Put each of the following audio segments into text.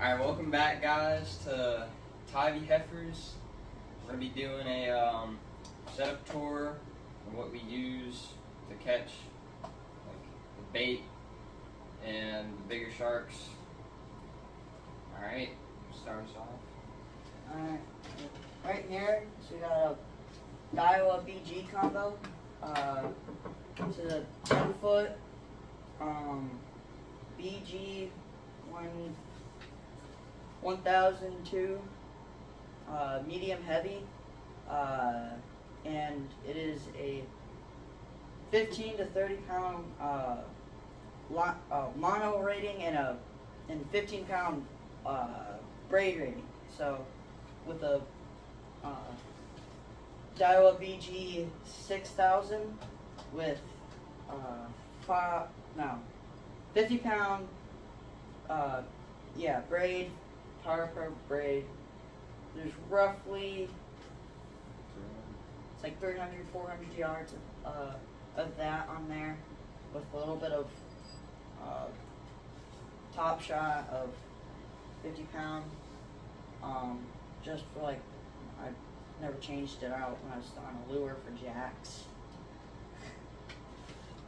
Alright, welcome back, guys, to Tivy Heifers. We're going to be doing a setup tour of what we use to catch the bait and the bigger sharks. Alright, start us off. Alright, right here, so we got a Daiwa BG combo. This is a 10-foot BG 1002 medium heavy, and it is a 15 to 30 pound mono rating and 15 pound braid rating. So with a Daiwa BG 6000 with 50 pound braid, Power Pro braid. There's roughly, it's like 300, 400 yards of that on there, with a little bit of top shot of 50 pound. Just for like, I never changed it out when I was on a lure for jacks.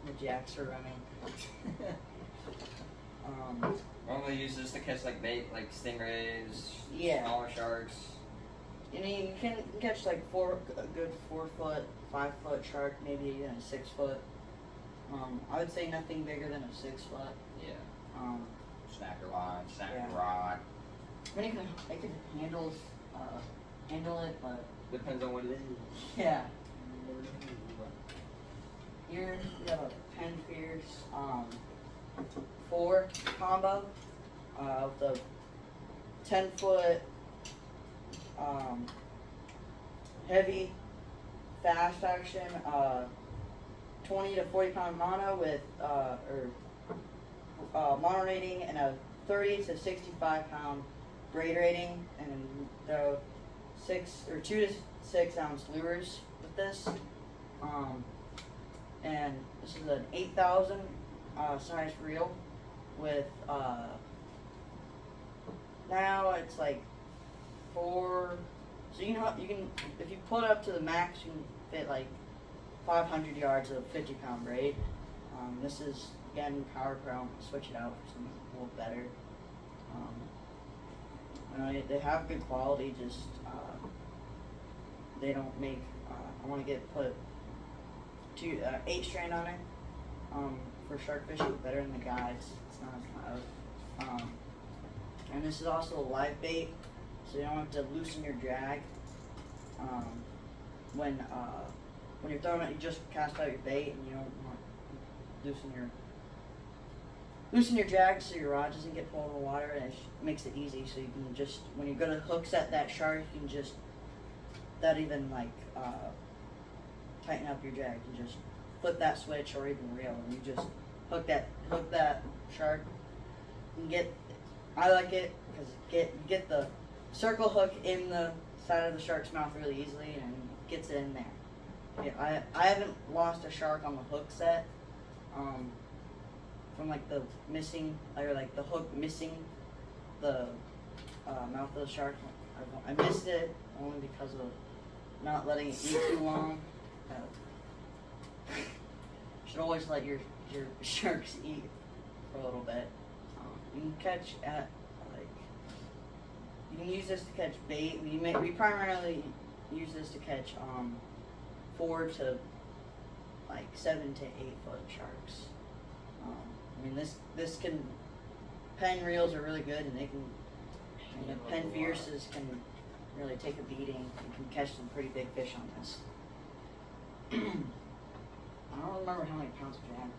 The jacks are running. Normally use this to catch like bait, like stingrays, Yeah. smaller sharks. You know, you can catch like a good 4 foot, 5 foot shark, maybe even a 6 foot. I would say nothing bigger than a 6 foot. Yeah. Snacker line, snacker Yeah. rod. I mean, I can handle it, but Depends on what it is. yeah. Here we have a Penn Fierce 4 combo of the 10-foot heavy fast action 20 to 40 pound mono with mono rating and a 30 to 65 pound braid rating, and the 2 to 6 ounce lures with this. And this is an 8,000 size reel with now it's like 4. So you can if you pull it up to the max, you can fit like 500 yards of 50 pound braid. This is again Power Pro. Switch it out for something a little better. They have good quality, just they don't make. I want to put 8 strand on it for shark fishing, better than the guides. It's not as loud. And this is also a live bait, so you don't have to loosen your drag. When you're throwing it, you just cast out your bait, and you don't want to loosen your drag so your rod doesn't get pulled in the water, and it makes it easy. So you can just, when you're gonna hook set that shark, you can just tighten up your drag. You just flip that switch or even reel, and you just hook that shark. And I like it because get the circle hook in the side of the shark's mouth really easily, and it gets it in there. Yeah, I haven't lost a shark on the hook set from like the hook missing the mouth of the shark. I missed it only because of not letting it eat too long. Should always let your sharks eat for a little bit. You can catch you can use this to catch bait. We primarily use this to catch 4 to 7 to 8 foot sharks. This can, Penn reels are really good, and the Penn Fierces can really take a beating. You can catch some pretty big fish on this. I don't remember how many pounds of drag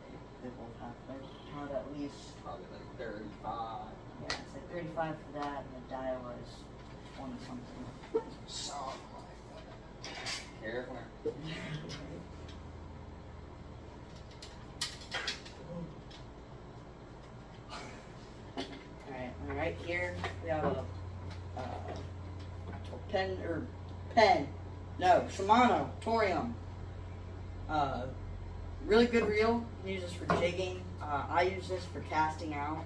they both have, but I count at least Probably like 35. Yeah, it's like 35 for that, and the Daiwa is 20 something. Something like that. Careful. Alright, here we have a Shimano Torium. Really good reel. You can use this for jigging. I use this for casting out.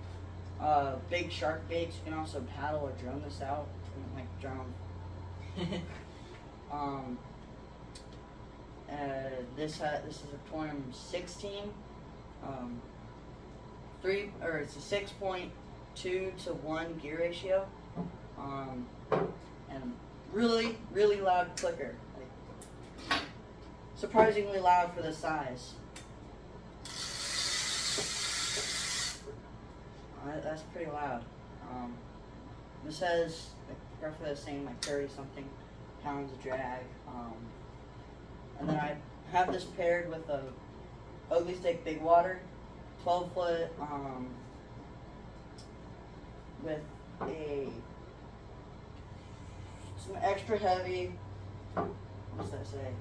big shark baits. You can also paddle or drone this out. Like drone. This is a Quantum 16. It's a 6.2 to 1 gear ratio. And really, really loud clicker. Like, surprisingly loud for the size. That's pretty loud. This has roughly the same, like 30 something pounds of drag. And then I have this paired with a Ugly Stick Big Water, 12 foot, with some extra heavy, what's that say,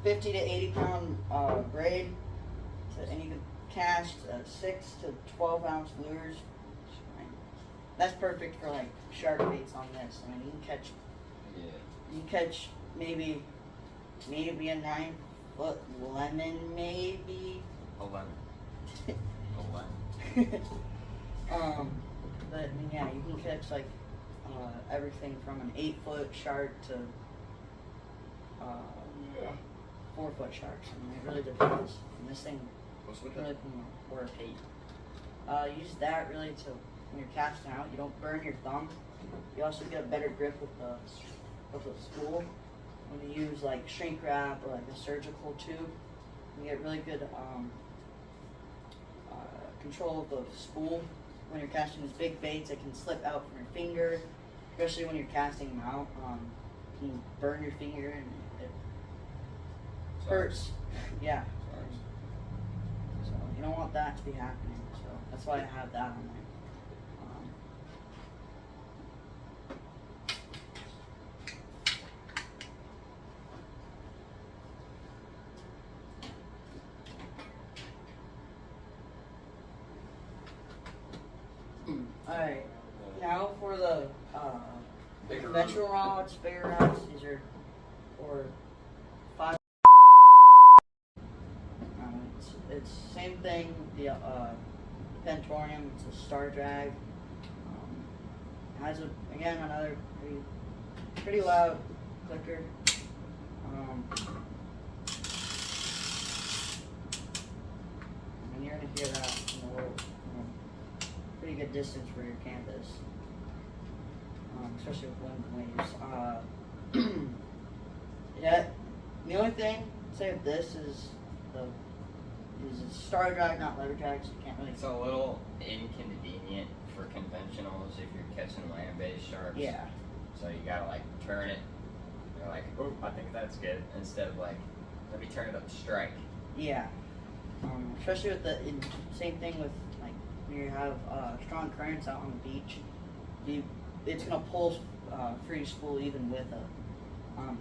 50 to 80 pound braid, and you can cast 6 to 12 ounce lures. That's perfect for like shark baits on this. I mean, you can catch maybe a 9 foot lemon, maybe. A lemon. A lemon. But I mean, yeah, you can catch like everything from an 8 foot shark to 4 foot sharks. I mean, it really depends. And this thing really can work 8. Use that really to, when you're casting out, you don't burn your thumb. You also get a better grip with the spool. When you use like shrink wrap or like a surgical tube, you get really good control of the spool. When you're casting these big baits, it can slip out from your finger, especially when you're casting them out. You can burn your finger and it hurts. Yeah. So you don't want that to be happening. So that's why I have that on there. Alright, now for the conventional rods, bigger rods. These are for 5. It's same thing. The Pentorium. It's a star drag. Has again another pretty loud clicker. And you're gonna hear that in the world. Pretty good distance for your campus, especially with wind and waves. Yeah, the only thing I'd say of this is a star drag, not lever drag, so you can't really. It's a little inconvenient for conventionals if you're catching land-based sharks. Yeah. So you gotta like turn it. You're like, oh, I think that's good. Instead of like, let me turn it up to strike. Yeah. Especially with same thing with like when you have strong currents out on the beach, it's gonna pull free spool even with a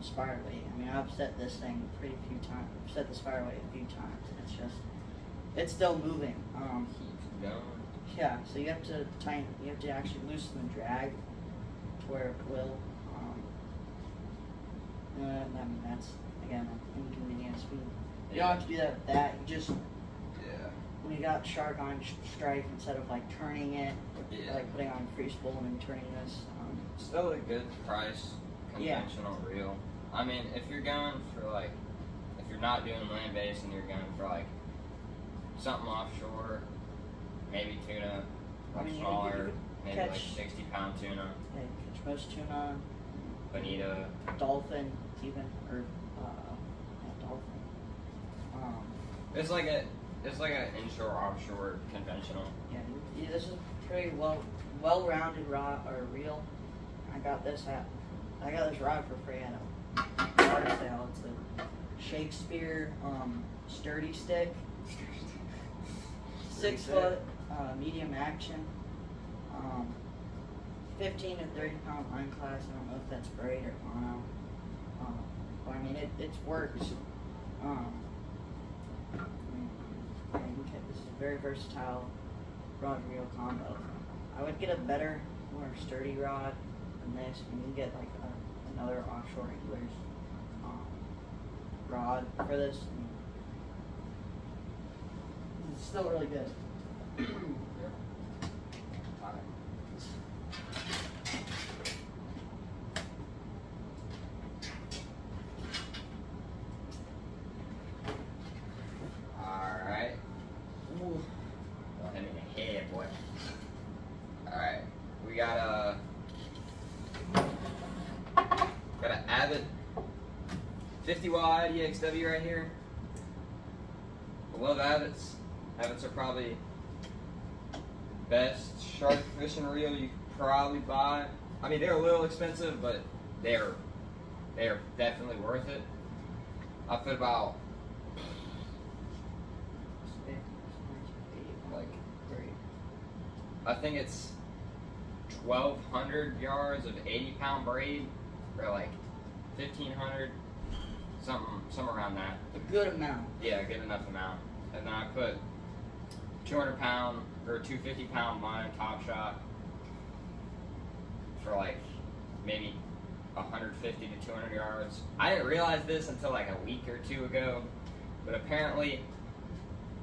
spiral weight. I mean, I've set this thing pretty few times. I've set the spiral weight a few times, and it's still moving. Keeps going. Yeah, so you have to actually loosen the drag to where it will. I mean, that's again an inconvenience. You don't have to do that with that. You just when you got shark on strike, instead of like turning it, like putting on free spool and then turning this. Still a good price conventional reel. I mean, if you're going for like, if you're not doing land based and you're going for like something offshore, maybe tuna, like smaller, maybe like 60-pound tuna. Yeah, you catch most tuna, bonita, dolphin, even, or dolphin. It's like an inshore offshore conventional. Yeah, this is pretty well-rounded rod or reel. I got this rod for free at a yard sale. It's a Shakespeare sturdy stick, 6 foot, medium action, 15 to 30 pound line class. I don't know if that's braid or mono, but I mean it works. This is a very versatile rod reel combo. I would get a better, more sturdy rod than this. You can get like another offshore angler's rod for this. It's still really good. Alright. Abbott 50 wide EXW right here. I love Abbott's. Abbott's are probably the best shark fishing reel you could probably buy. I mean, they're a little expensive, but they're definitely worth it. I put about like I think it's 1,200 yards of 80-pound braid, or like 1,500, something around that. A good amount. Yeah, a good enough amount. And then I put 200-pound or 250-pound line top shot for like maybe 150 to 200 yards. I didn't realize this until like a week or two ago, but apparently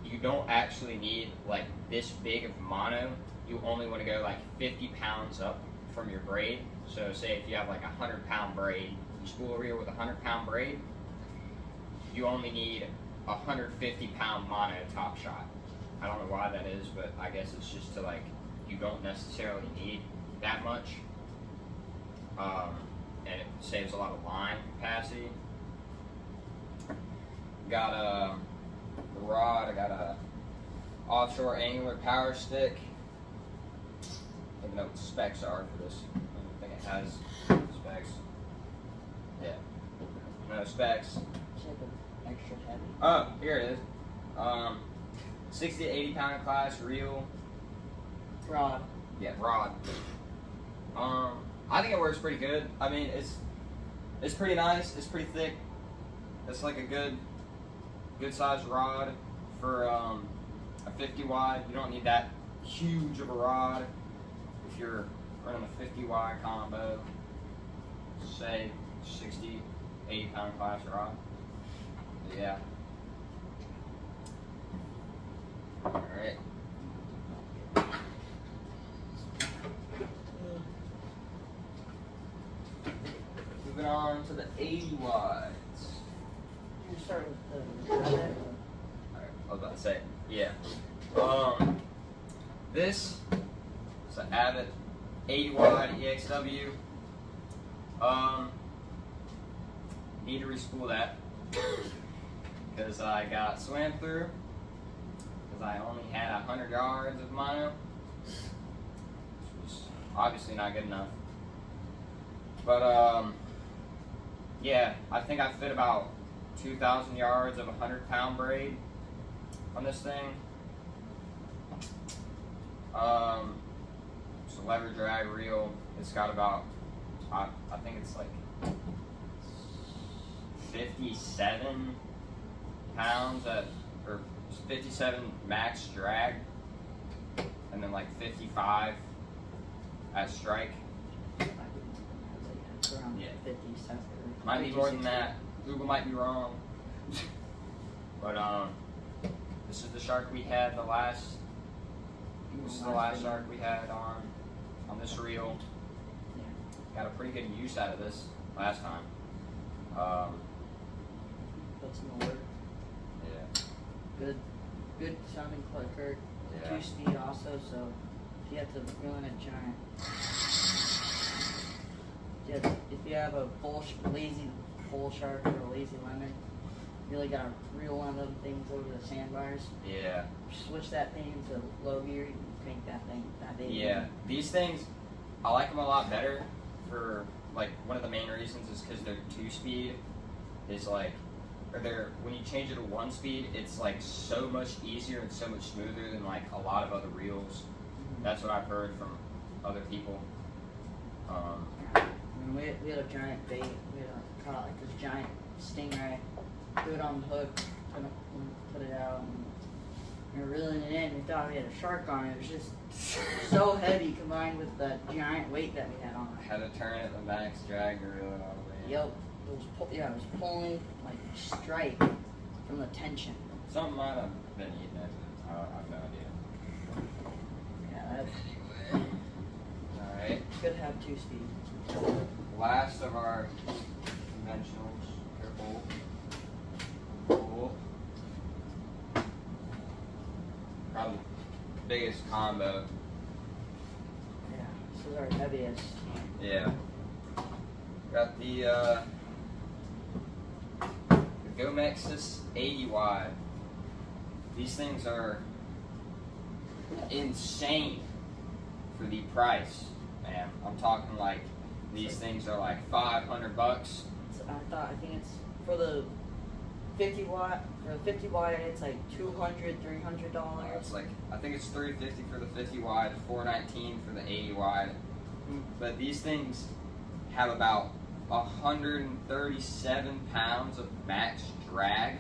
you don't actually need like this big of mono. You only want to go like 50 pounds up from your braid. So say if you have like a 100-pound braid, you spool a reel with a 100-pound braid, you only need a 150-pound mono top shot. I don't know why that is, but I guess it's just to like, you don't necessarily need that much. And it saves a lot of line capacity. Got a rod, I got a offshore angular power stick. I don't know what the specs are for this. I don't think it has specs. Yeah. No specs. It's like an extra heavy. Oh, here it is. 60 to 80 pound class reel. Rod. Yeah, rod. I think it works pretty good. I mean, it's pretty nice. It's pretty thick. It's like a good sized rod for a 50 wide. You don't need that huge of a rod if you're running a 50 wide combo. Say 60, 80 pound class rod. But yeah. All right. Moving on to the 80 wides. You start with the Abbott. Alright, I was about to say, yeah. This is an Abbott 80 wide EXW. Need to respool that because I got swam through because I only had 100 yards of mono, which was obviously not good enough. But yeah, I think I fit about 2,000 yards of a 100-pound braid on this thing. It's a lever drag reel. It's got about, I think it's like 57 pounds or 57 max drag, and then like 55 at strike. Around Yeah. 50 cents. Might be more than that. Google might be wrong. But this is the shark we had the last. This is the last shark we had on this reel. Yeah. Got a pretty good use out of this last time. Put some work. Yeah. Good sounding clicker. Yeah. 2-speed also, so if you have to reel in a giant. If you have a lazy bull shark or a lazy lemon, you really gotta reel one of them things over the sandbars. Yeah. Switch that thing into low gear, you can crank that thing that big. Yeah. These things, I like them a lot better for, like, one of the main reasons is because their 2-speed is like, or they're, when you change it to 1-speed, it's like so much easier and so much smoother than like a lot of other reels. That's what I've heard from other people. We had a giant bait. We had caught like this giant stingray. Threw it on the hook, put it out, and we were reeling it in. We thought we had a shark on it. It was just so heavy combined with the giant weight that we had on it. Had to turn it the max drag to reel it all the way in. Yep. It was pulling like strike from the tension. Something might have been eating it. I have no idea. Yeah, that's Alright. good to have 2-speed. Last of our conventionals. Careful. Cool. Probably the biggest combo. Yeah, this is our heaviest. Yeah. Got the Gomexus 80 wide. These things are insane for the price, man. I'm talking like these things are like $500. I think it's for the 50 watt. For the 50 watt, it's like $200-$300. It's like, I think it's $350 for the 50 wide, $419 for the 80 wide. But these things have about 137 pounds of max drag,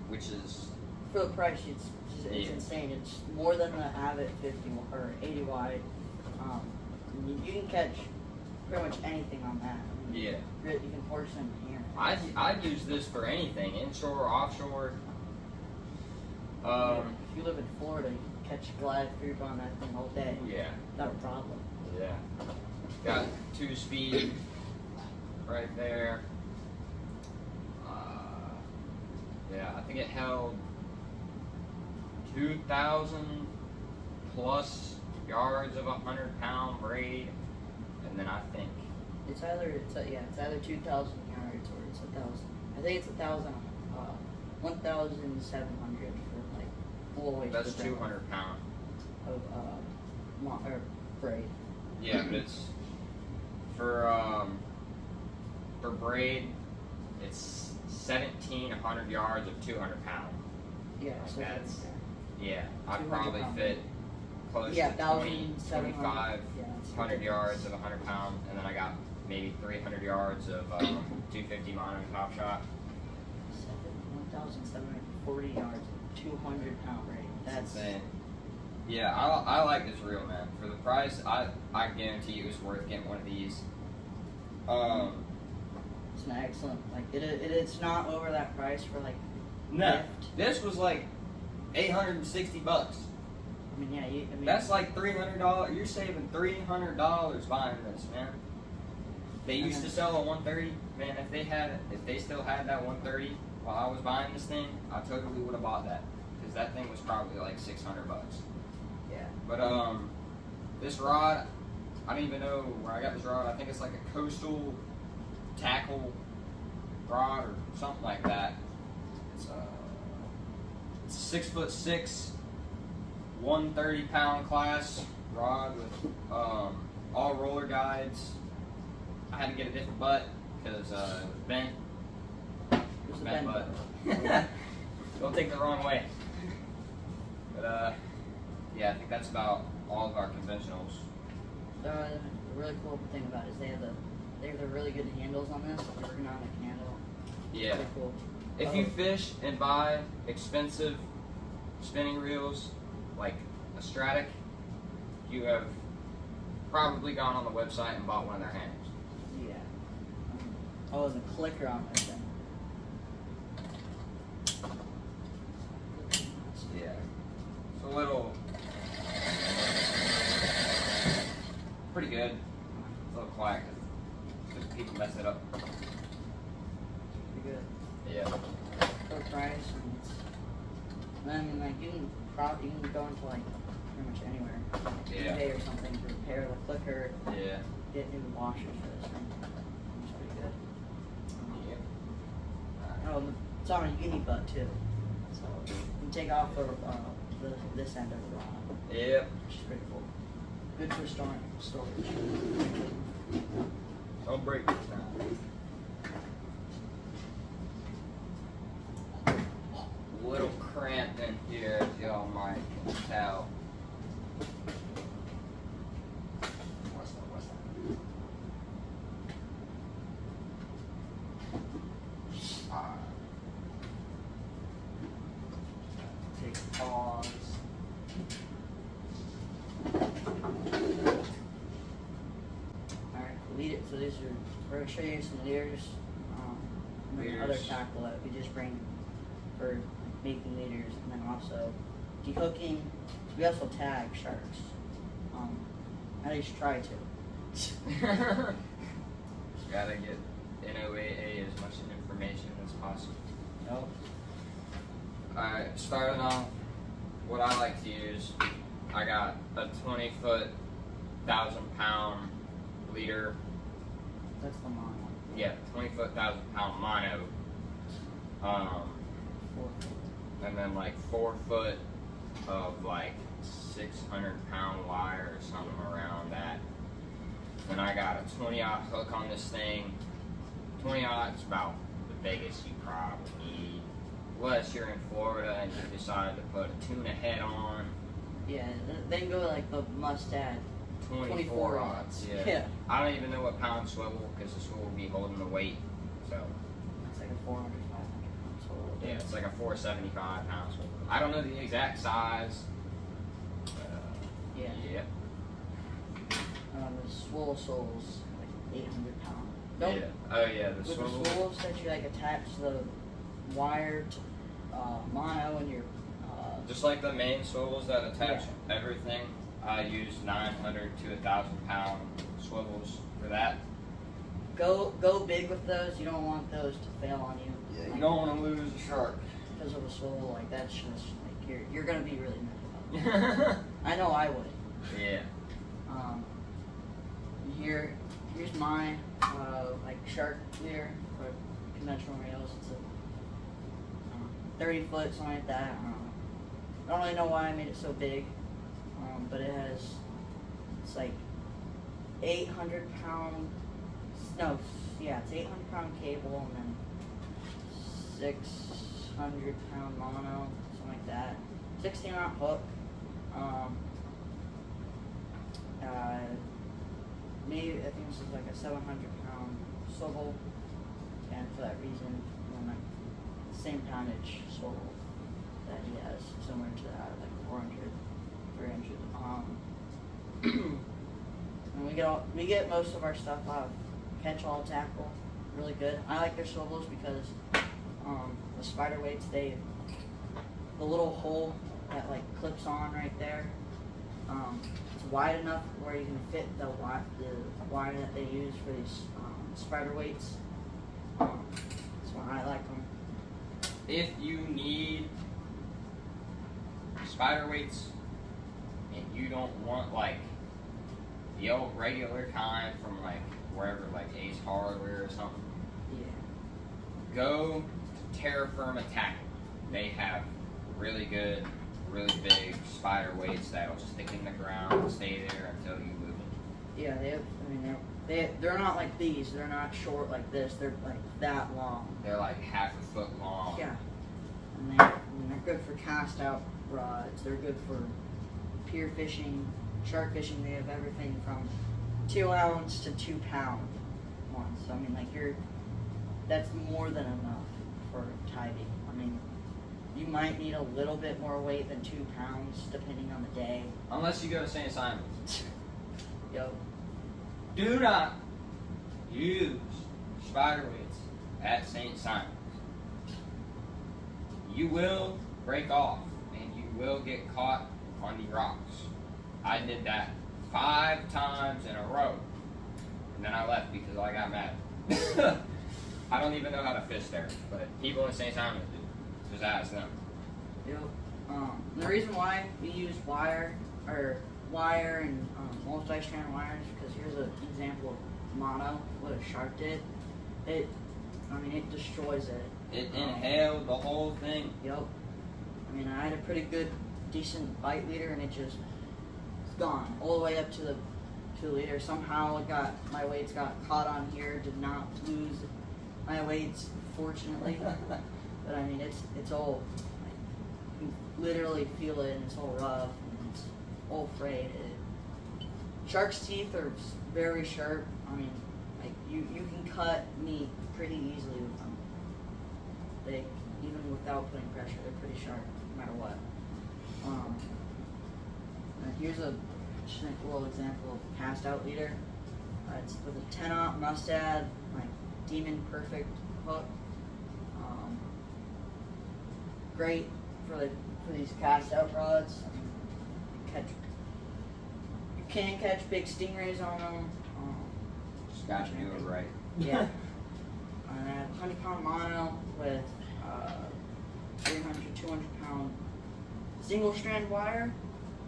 which is for the price. It's insane. It's more than the Avid 50 or 80 wide. You can catch pretty much anything on that. I mean, yeah. You can horse them here. I'd use this for anything, inshore, offshore. If you live in Florida, you can catch glide group on that thing all day. Yeah. Not a problem. Yeah. Got 2-speed right there. Yeah, I think it held 2,000 plus yards of 100-pound braid, and then I think it's either 2,000 yards or it's 1,000. I think it's 1,700 for like full weight. that's 200 pounds of braid. Yeah, but it's for braid. It's 1,700 yards of 200 pounds. Yeah, Like so that's I'd probably 200 fit close to 2,500 yards of 100 pounds, and then I got maybe 300 yards of 250 mono top shot. 1,740 yards of 200-pound braid. That's insane. Yeah, I like this reel, man. For the price, I guarantee you it's worth getting one of these. It's an excellent, like it's not over that price for like No, gift. this was like $860. I mean, yeah, That's like $300. You're saving $300 buying this, man. They used to sell a 130. Man, if they still had that 130 while I was buying this thing, I totally would have bought that, because that thing was probably like $600. Yeah. But this rod, I don't even know where I got this rod. I think it's like a coastal tackle rod or something like that. It's a 6'6", 130-pound class rod with all roller guides. I had to get a different butt because it was bent. There's a bend butt. Don't take the wrong way. But yeah, I think that's about all of our conventionals. The really cool thing about it is they have the really good handles on this, the ergonomic handle. Yeah. Pretty cool. If you fish and buy expensive spinning reels like a Stratic, you have probably gone on the website and bought one of their handles. Yeah. Oh, and the clicker on this thing. Yeah. It's a little pretty good. It's a little quiet because people mess it up. Pretty good. Yeah. For the price, and I mean, like you can go into like pretty much anywhere, Yeah. eBay or something to repair the clicker, Yeah. get new washers for this thing. It's pretty good. Yeah. Oh, it's on a uni butt too, so you can take off this end of the rod, Yeah. which is pretty cool. Good for storage. Don't break this time. A little cramped in here, as y'all might tell. What's that? Take a pause. Alright, lead it. So these we're gonna show you some leaders, and then other Leaders. tackle that we just bring for making leaders, and then also dehooking. We also tag sharks. At least try to. Just gotta get NOAA as much information as possible. Nope. Alright, starting off, what I like to use, I got a 20-foot, 1,000-pound leader. That's the mono. Yeah, 20-foot, 1,000-pound mono. Um, 4 and then like 4 foot of like 600-pound wire or something around that. And I got a 20-aught hook on this thing. 20-aught is about the biggest you probably need. Unless you're in Florida and you decided to put a tuna head on. Yeah, then go like the Mustad 24 odds. Yeah. I don't even know what pound swivel, because the swivel will be holding the weight. So it's like a 400, 500 pound swivel. yeah, it's like a 475 pound swivel. I don't know the exact size. Yeah. Yep. The swivel soles like 800 pound. Yeah. Oh yeah, the With swivel. the swivels that you like attach the wire to mono and your Just like the main swivels that attach everything, I use 900 to 1,000 pound swivels for that. Go big with those. You don't want those to fail on you. Yeah, like, you don't want to lose a shark. because of a swivel. Like that's just like you're gonna be really mad about it. I know I would. Yeah. Here's my like shark leader for conventional reels. It's a 30 foot, something like that. I don't really know why I made it so big, but it's like 800 pound. No, yeah, it's 800 pound cable and then 600 pound mono, something like that. 16-aught hook. Maybe I think this is like a 700 pound swivel, and for that reason, like the same poundage swivel that he has, similar to that, like 400, 300. And we get most of our stuff out of catch-all tackle, really good. I like their swivels because the spider weights, the little hole that like clips on right there. It's wide enough where you can fit the wire that they use for these spider weights. That's why I like them. If you need spider weights and you don't want like the old regular kind from like wherever, like Ace Hardware or something, go to Terra Firma Tackle. They have really good, really big spider weights that'll stick in the ground and stay there until you move it. Yeah, they're not like these. They're not short like this. They're like that long. They're like half a foot long. Yeah, and they're good for cast out rods. They're good for pier fishing, shark fishing. They have everything from 2 ounce to 2 pound ones. So I mean, like that's more than enough for tithing. I mean, you might need a little bit more weight than 2 pounds depending on the day. Unless you go to St. Simon's. Yo. Do not use spider weights at St. Simon's. You will break off and you will get caught on the rocks. I did that 5 times in a row, and then I left because I got mad. I don't even know how to fish there, but people in St. Simon's do. Just ask them. Yep. The reason why we use wire and multi-strand wires, because here's an example of mono, what a shark did. It destroys it. It inhaled the whole thing. Yep. I mean, I had a pretty good, decent bite leader, and it's gone all the way up to the leader. Somehow my weights got caught on here. Did not lose my weights, fortunately. But I mean, it's all, like, you can literally feel it, and it's all rough, and it's all frayed. Shark's teeth are very sharp. I mean, like you can cut meat pretty easily with them. They, even without putting pressure, they're pretty sharp, no matter what. Here's a little example of cast out leader. It's with a 10-aught Mustad, like Demon Perfect hook. Great for these cast out rods. You can catch big stingrays on them. Just got to do it right. Yeah. And I have 100 pound mono with 300, 200 pound single strand wire,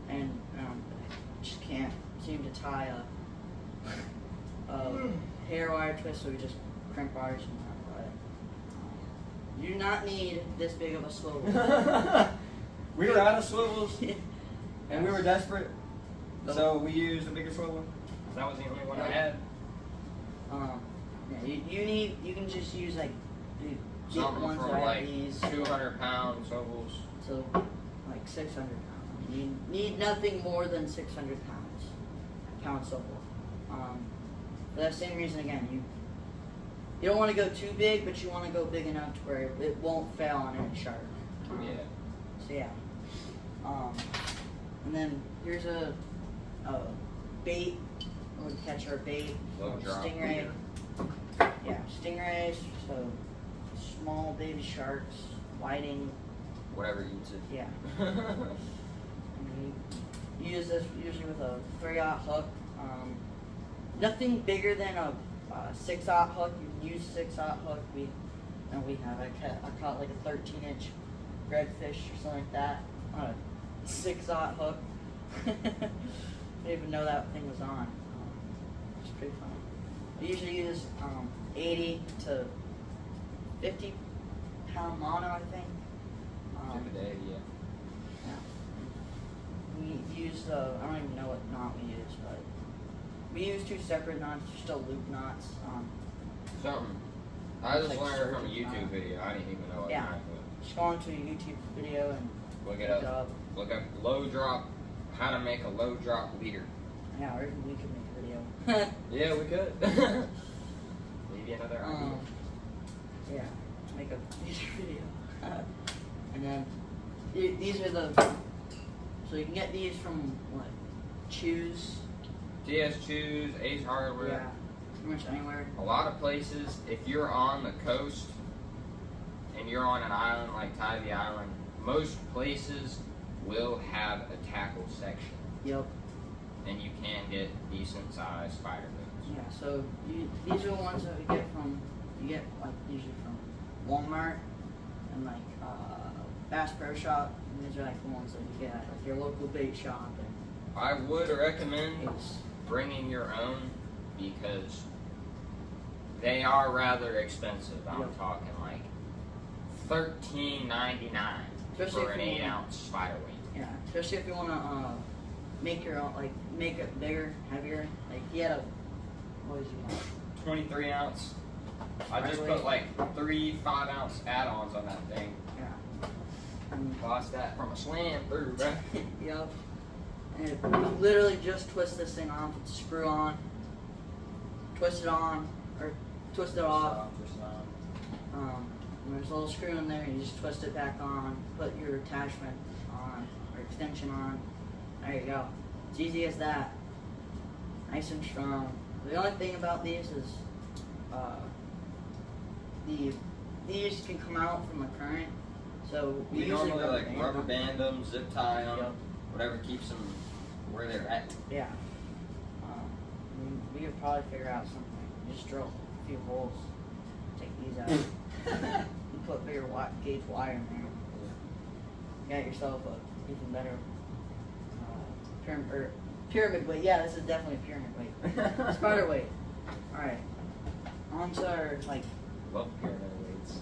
and just can't seem to tie a hair wire twist, so we just crimp wires and that. You do not need this big of a swivel. We were out of swivels, and we were desperate, so we used a bigger swivel. That was the only one I had. Yeah, you can just use like Something ones for that like have these 200-pound swivels. so like 600 pounds. You need nothing more than 600 pound swivel. For that same reason again, you don't want to go too big, but you want to go big enough to where it won't fail on any shark. Yeah. So yeah. And then here's a bait. We'll catch our bait. Low drop Stingray. leader. Yeah, stingrays. So small baby sharks, whiting. Whatever eats it. Yeah. And you use this usually with a 3/0 hook. Nothing bigger than a 6/0 hook. You can use 6/0 hook. We have. I caught like a 13-inch redfish or something like that on a 6/0 hook. Didn't even know that thing was on. It's pretty fun. I usually use 80 to 50 pound mono, I think. Yeah. We use I don't even know what knot we use, but we use 2 separate knots, still loop knots. Something. I just Like learned from a surgeon YouTube knot. video. I didn't even know what Yeah. knot was. Just go into a YouTube video and Look it up. Look up low drop. How to make a low drop leader. Yeah, or even we could make a video. Yeah, we could. Maybe another idea. Yeah, make a YouTube video. And then these are so you can get these from what? Choose. DS Choose, Ace Hardware. Yeah, pretty much anywhere. A lot of places, if you're on the coast and you're on an island like Tybee Island, most places will have a tackle section. Yep. And you can get decent sized spider boots. Yeah, so these are the ones that you get like usually from Walmart and like Bass Pro Shop. And these are like the ones that you get at like your local bait shop. And I would recommend bringing your own because they are rather expensive. I'm Yep. talking like $13.99 for an 8-ounce spider weight. Yeah, especially if you want to make your own, like make it bigger, heavier. Like he had what was he want? 23 ounce. I just Spider put like 3 5-ounce add-ons on that thing. Yeah. Lost that from a slam through, bro. Yep. And you literally just twist this thing off, screw on, twist it on, or twist it off. And there's a little screw in there, and you just twist it back on, put your attachment on, or extension on. There you go. It's easy as that. Nice and strong. The only thing about these is these can come out from the current. So We usually normally like rubber them. band them, zip tie them, Yep. whatever keeps them where they're at. Yeah. We could probably figure out something. Just drill a few holes, take these out, and put bigger gauge wire in there. You got yourself a even better pyramid weight. Yeah, this is definitely a pyramid weight. Spider weight. All right. On to our Love pyramid weights.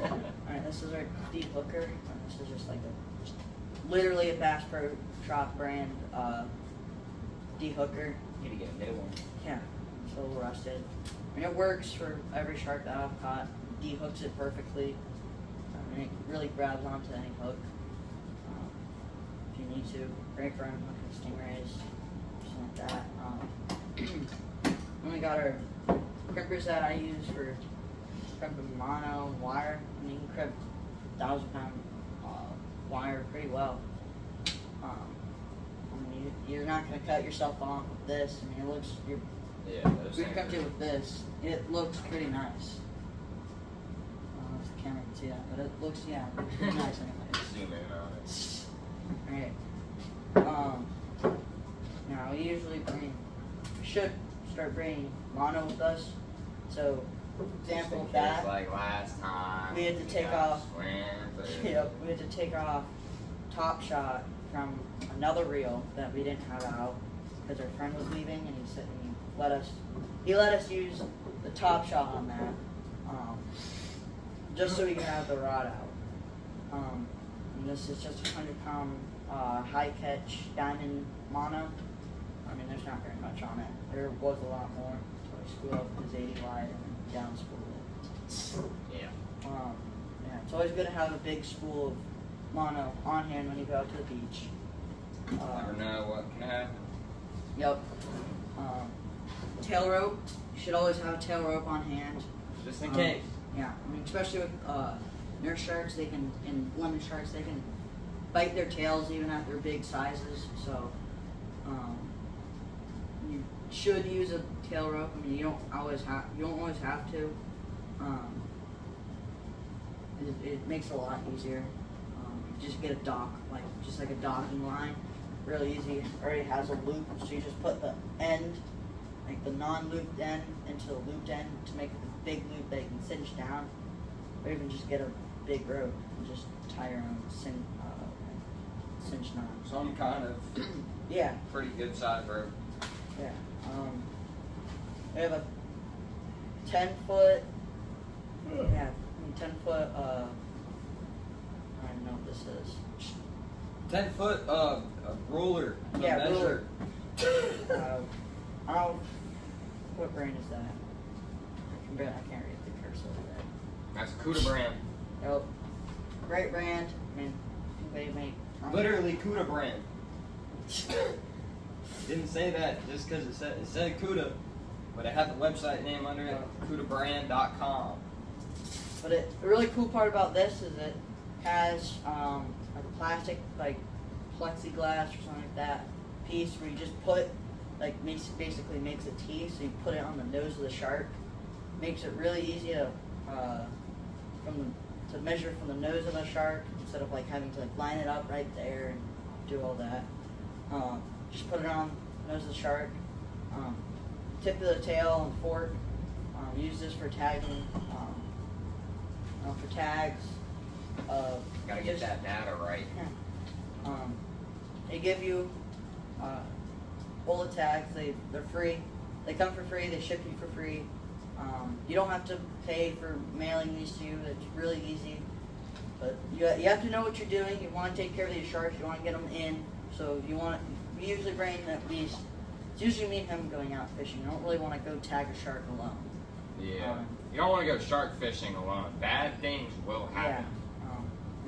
All right. This is our de-hooker. This is just like literally a Bass Pro Shop brand de-hooker. Need to get a new one. Yeah, it's a little rusted. And it works for every shark that I've caught. De-hooks it perfectly. And it really grabs onto any hook. If you need to. Great for unhooking stingrays, something like that. Then we got our crimpers that I use for crimping mono and wire. I mean, you can crimp 1,000-pound wire pretty well. You're not going to cut yourself off with this. I mean, it looks, Yeah, those we things crimped are- it with this. It looks pretty nice. I don't know if the camera can see that, but it looks, yeah, it looks pretty nice anyway. Zoom in on it. Alright. Now, we usually should start bringing mono with us. So, example of that. Like last time. We had to take got off- slammed through. Yep, we had to take off Top Shot from another reel that we didn't have out because our friend was leaving, and he let us use the Top Shot on that. just so we can have the rod out. And this is just a 100-pound high catch diamond mono. I mean, there's not very much on it. There was a lot more. So I screw up this 80 wide and down spool it. Yeah. Yeah, it's always good to have a big spool of mono on hand when you go out to the beach. Never know what can happen. Yep. Tail rope. You should always have a tail rope on hand. Just in case. Yeah, I mean, especially with nurse sharks, and lemon sharks, they can bite their tails even at their big sizes. So you should use a tail rope. I mean, you don't always have to. It makes it a lot easier. Just get a dock, just like a docking line, real easy. It already has a loop, so you just put the end, like the non-looped end, into the looped end to make it the big loop that you can cinch down, or even just get a big rope and just tie your own cinch knot. Some kind of Yeah. pretty good size rope. Yeah. We have a 10-foot. Yeah, 10-foot. I don't know what this is. 10-foot a ruler. To Yeah, measure. What brand is that? I can't read the cursive there. That's Cuda brand. Yep. Great brand. I mean, they make. Literally Cuda brand. Didn't say that just because it said Cuda, but it had the website name under it, CudaBrand.com. But the really cool part about this is it has like a plastic, like plexiglass or something like that piece where you just put, basically makes a T, so you put it on the nose of the shark. Makes it really easy to measure from the nose of the shark instead of having to line it up right there and do all that. Just put it on the nose of the shark. Tip of the tail and fork. Use this for tagging. For tags. Gotta get that data right. Yeah. They give you all the tags. They're free. They come for free. They ship you for free. You don't have to pay for mailing these to you. It's really easy. But you have to know what you're doing. You want to take care of these sharks. You want to get them in. So we usually bring at least. It's usually me and him going out fishing. You don't really want to go tag a shark alone. Yeah. You don't want to go shark fishing alone. Bad things will happen.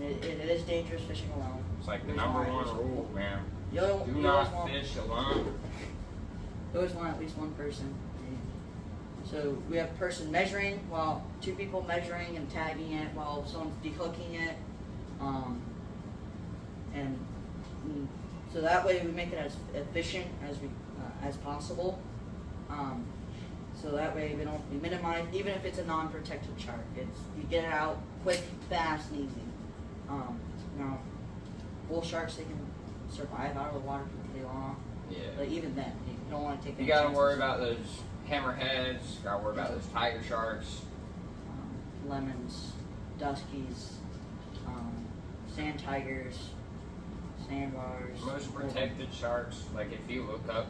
Yeah. It is dangerous fishing alone. It's like the number one rule, man. You Do not fish alone. You always want at least one person. So we have a person measuring, while two people measuring and tagging it while someone's dehooking it. So that way we make it as efficient as possible. So that way we minimize, even if it's a non-protected shark, you get it out quick, fast, and easy. Bull sharks, they can survive out of the water for pretty long. Yeah. But even then, you don't want to take. You gotta worry about those hammerheads. You gotta worry about those tiger sharks. Lemons, duskies, sand tigers, sandbars. Most protected sharks, if you look up,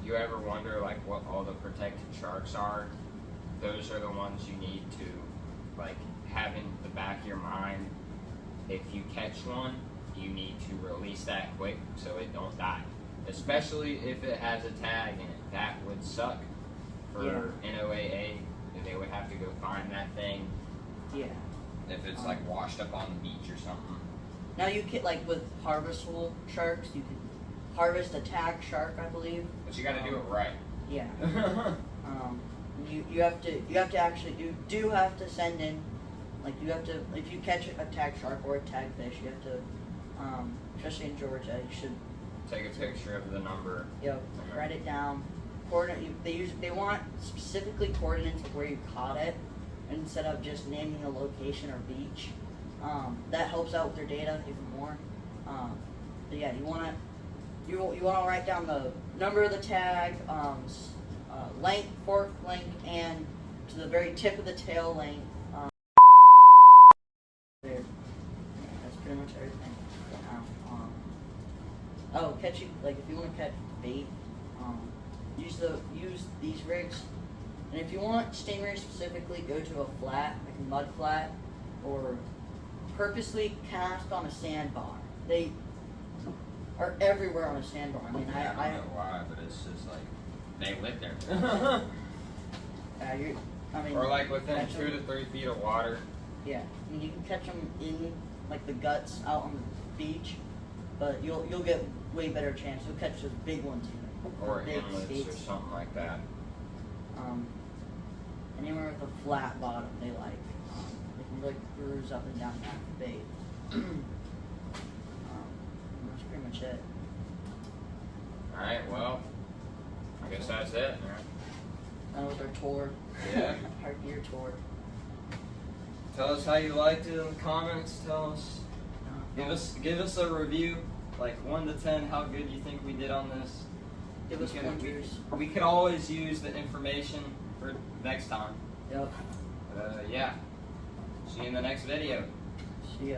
you ever wonder what all the protected sharks are, those are the ones you need to have in the back of your mind. If you catch one, you need to release that quick so it don't die. Especially if it has a tag in it. That would suck for NOAA. They would have to go find that thing. Yeah. If it's washed up on the beach or something. Now you can with harvestable sharks, you can harvest a tag shark, I believe. But you got to do it right. Yeah. You have to actually do have to send in, you have to, if you catch a tag shark or a tag fish, you have to, especially in Georgia, you should take a picture of the number. Yep. Write it down. They want specifically coordinates of where you caught it instead of just naming a location or beach. That helps out with their data even more. But yeah, you want to write down the number of the tag, length, fork length, and to the very tip of the tail length. There. Yeah, that's pretty much everything. Catching, if you want to catch bait, use these rigs. And if you want stingrays specifically, go to a flat, like a mud flat, or purposely cast on a sandbar. They are everywhere on a sandbar. I mean, I don't know why, but it's just like they live there. Or like within 2 to 3 feet of water. Yeah, I mean, you can catch them in like the guts out on the beach, but you'll get way better chance. You'll catch those big ones even. Or big inlets skates. or something like that. Anywhere with a flat bottom, they like. They can really cruise up and down that bait. That's pretty much it. Alright, well, I guess that's it. That was our tour. Yeah. Our gear tour. Tell us how you liked it in the comments. Tell us. Give us a review, like 1 to 10, how good you think we did on this. Give us pointers. We could always use the information for next time. Yep. Yeah. See you in the next video. See ya.